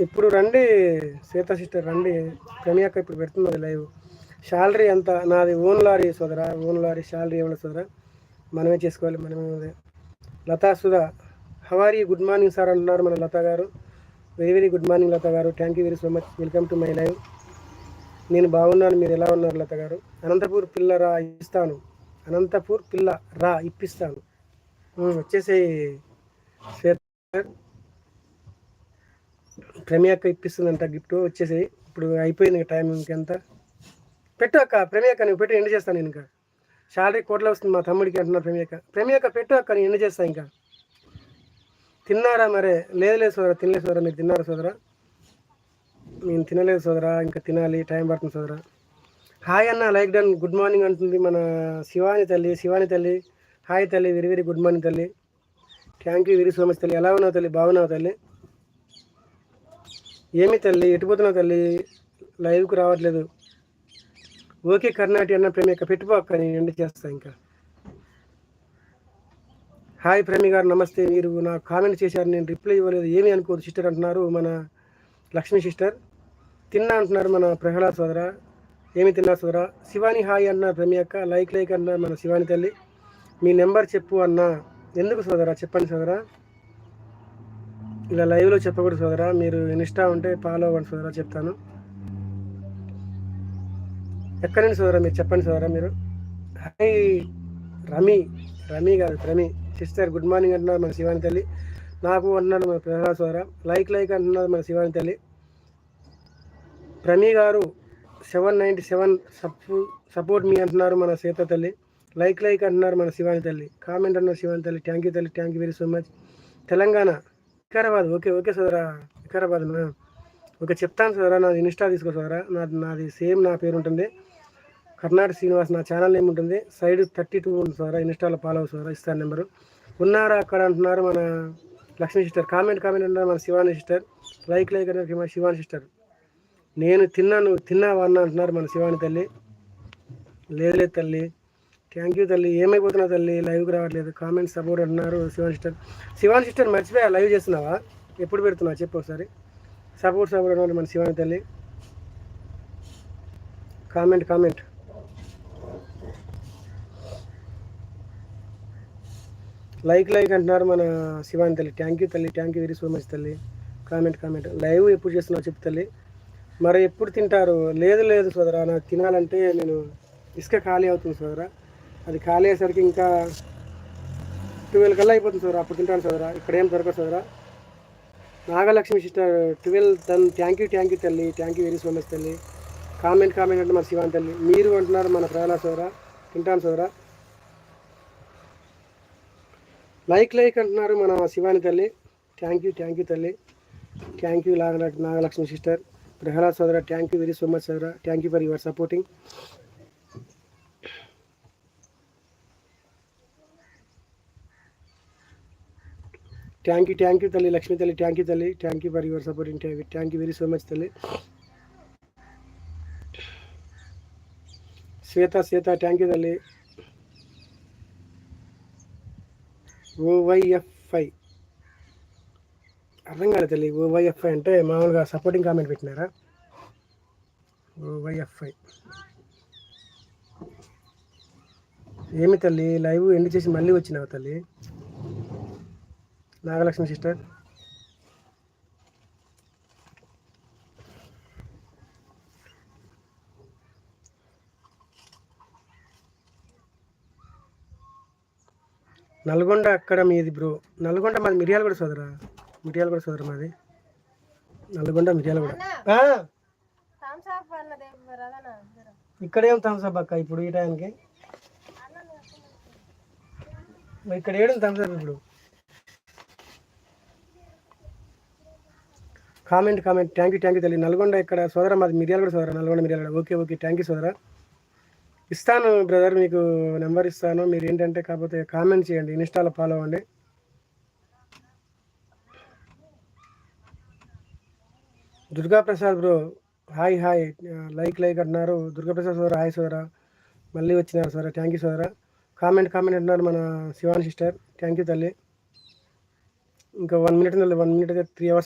ఇప్పుడు రండి సీత సిస్టర్ రండి. ప్రమియక్క ఇప్పుడు పెడుతున్నది లైవ్. శాలరీ ఎంత? నాది ఓన్ లారీ సోదరా, ఓన్ లారీ. శాలరీ ఏమన్నా సోదరా మనమే చేసుకోవాలి, మనమే. లతా సుధా హవారీ గుడ్ మార్నింగ్ సార్ అంటున్నారు మన Latha garu. Very very good morning Latha garu. Thank you very so much. Welcome to my live. నేను బాగున్నాను, మీరు ఎలా ఉన్నారు లత గారు? అనంతపూర్ పిల్ల రా ఇప్పిస్తాను. అనంతపూర్ పిల్ల రా ఇప్పిస్తాను. వచ్చేసి ప్రమేయక్క ఇప్పిస్తుందంట గిఫ్ట్. వచ్చేసి ఇప్పుడు అయిపోయింది టైం. ఇంకెంత పెట్టు అక్క. ప్రమేయక్క నువ్వు పెట్టి ఎండ్ చేస్తాను నేను. ఇంకా శాలరీ కోట్ల వస్తుంది మా తమ్ముడికి అంటున్నారు ప్రమేయక్క. ప్రమేయక్క పెట్టు అక్క, నేను ఎండ్ చేస్తాను. ఇంకా తిన్నారా? మరే లేదు సోదరా, తినలేదు సోదరా. మీరు తిన్నారా సోదరా? నేను తినలేదు సోదరా, ఇంకా తినాలి, టైం పడుతుంది సోదరా. హాయ్ అన్న, లైక్ డన్. గుడ్ మార్నింగ్ అంటుంది మన శివాని తల్లి. శివాని తల్లి హాయ్ తల్లి, వెరీ వెరీ గుడ్ మార్నింగ్ తల్లి. Thank you very so much తల్లి. ఎలా ఉన్నావు తల్లి? బాగున్నావు తల్లి? ఏమి తల్లి ఎటుపోతున్నావు తల్లి? లైవ్కి రావట్లేదు. ఓకే కర్ణాటి అన్న ప్రేమిక పెట్టుకో అక్క, నేను ఎండ్ చేస్తాను. ఇంకా హాయ్ ప్రేమి గారు, నమస్తే. మీరు నాకు కామెంట్ చేశారు, నేను రిప్లై ఇవ్వలేదు. ఏమి అనుకోదు సిస్టర్ అంటున్నారు మన లక్ష్మీ సిస్టర్. తిన్నా అంటున్నారు మన ప్రహ్లాద్ సోదర. ఏమి తిన్నారు సోదరా? శివాని హాయ్ అన్న ప్రమి అక్క. లైక్ అన్న మన శివాని తల్లి. మీ నెంబర్ చెప్పు అన్న. ఎందుకు సోదరా? చెప్పండి సోదరా. ఇలా లైవ్లో చెప్పకూడదు సోదరా. మీరు ఇన్స్టా ఉంటే ఫాలో అవ్వండి సోదరా, చెప్తాను. ఎక్కడి నుంచి సోదరా మీరు చెప్పండి సోదరా. మీరు హాయ్ రమి గారు, రమి సిస్టర్ గుడ్ మార్నింగ్ అంటున్నారు మన శివాని తల్లి. నాకు అంటున్నారు మన ప్రహ్లాద్ సోదరా. లైక్ అంటున్నారు మన శివాని తల్లి. ప్రమి గారు 797 సపోర్ట్ మీ అంటున్నారు మన సీత తల్లి. లైక్ అంటున్నారు మన శివాని తల్లి. కామెంట్ అన్నారు శివాని తల్లి. థ్యాంక్ యూ తల్లి, thank you very so much. Telangana Vikarabad. Okay సోదరా, వికారాబాద్. ఓకే చెప్తాను సోదరా. నాది ఇన్స్టా తీసుకో సోదరా. నాది సేమ్ నా పేరు ఉంటుంది, కర్ణాటక శ్రీనివాస్. నా ఛానల్ నేమ్ ఉంటుంది. సైడ్ 32 ఉంది సోదరా. ఇన్స్టాలో ఫాలో అవ్వ సోదరా, ఇస్తాను నెంబరు. ఉన్నారా అక్కడ అంటున్నారు మన లక్ష్మీ సిస్టర్. కామెంట్ అన్నారు మన శివాని సిస్టర్. లైక్ అన్నారు శివాని సిస్టర్. నేను తిన్నాను, తిన్నావా అన్న అంటున్నారు మన శివాని తల్లి. లేదు తల్లి. థ్యాంక్ యూ తల్లి. ఏమైపోతున్నావు తల్లి? లైవ్కి రావట్లేదు. కామెంట్ సపోర్ట్ అంటున్నారు శివాని సిస్టర్. శివాని సిస్టర్ మర్చిపోయా, లైవ్ చేస్తున్నావా? ఎప్పుడు పెడుతున్నావు చెప్పు ఒకసారి. సపోర్ట్ అన్నారు మన శివాని తల్లి. కామెంట్ లైక్ అంటున్నారు మన శివాని తల్లి. థ్యాంక్ యూ తల్లి, thank you very so much తల్లి. కామెంట్ లైవ్ ఎప్పుడు చేస్తున్నావు చెప్పు తల్లి. మరి ఎప్పుడు తింటారు? లేదు సోదరా, నాకు తినాలంటే నేను ఇసుక ఖాళీ అవుతుంది సోదరా. అది ఖాళీ అయ్యేసరికి ఇంకా 12 కల్లా అయిపోతుంది సోదరా. అప్పుడు తింటాను సోదరా. ఇక్కడ ఏం దొరకదు సోదరా. Nagalakshmi sister 12 ton. Thank you తల్లి, thank you very so much తల్లి. కామెంట్ అంటే మన శివాని తల్లి. మీరు అంటున్నారు మన ప్రహ్లాద్ సోదరా. తింటాను సోదరా. లైక్ అంటున్నారు మన శివాని తల్లి. థ్యాంక్ యూ తల్లి. Thank you Nagalakshmi sister. Prahlad సోదరా, thank you very so much సోదరా. Thank you for your supporting. Thank you తల్లి, లక్ష్మీ తల్లి. థ్యాంక్ యూ తల్లి, thank you for your supporting. Thank you very so much తల్లి. శ్వేత థ్యాంక్ యూ తల్లి. OYFI అర్థం కాలేదు తల్లి. OYFI అంటే మామూలుగా సపోర్టింగ్ కామెంట్ పెట్టినారా? OYFI ఏమి తల్లి? లైవ్ ఎండ్ చేసి మళ్ళీ వచ్చినావు తల్లి. నాగలక్ష్మి సిస్టర్. నల్గొండ అక్కడ మీది బ్రో? నల్గొండ మాది మిర్యాలగూడ సోదరా. మాది నల్గొండ మిర్యాలగూడ. ఇక్కడేం థమ్స్అప్ అక్క ఇప్పుడు ఈ టైంకి? ఇక్కడ ఏడు థమ్స్అప్ ఇప్పుడు? కామెంట్ థ్యాంక్ యూ తల్లి. నల్గొండ ఇక్కడ సోదరా మాది మిర్యాలగూడ సోదరా. నల్గొండ. ఓకే థ్యాంక్ యూ సోదరా. ఇస్తాను బ్రదర్, మీకు నెంబర్ ఇస్తాను. మీరు ఏంటంటే కాకపోతే కామెంట్ చేయండి, ఇన్స్టాలో ఫాలో అవ్వండి. దుర్గాప్రసాద్ బ్రో హాయ్ లైక్ అంటున్నారు. దుర్గాప్రసాద్ సోదరా హాయ్ సోదరా. మళ్ళీ వచ్చినారు సోదరా. థ్యాంక్ యూ సోదరా. కామెంట్ అంటున్నారు మన శివాని సిస్టర్. థ్యాంక్ యూ తల్లి. ఇంకా 1 మినిట్ 1 మినిట్ అయితే 3 hours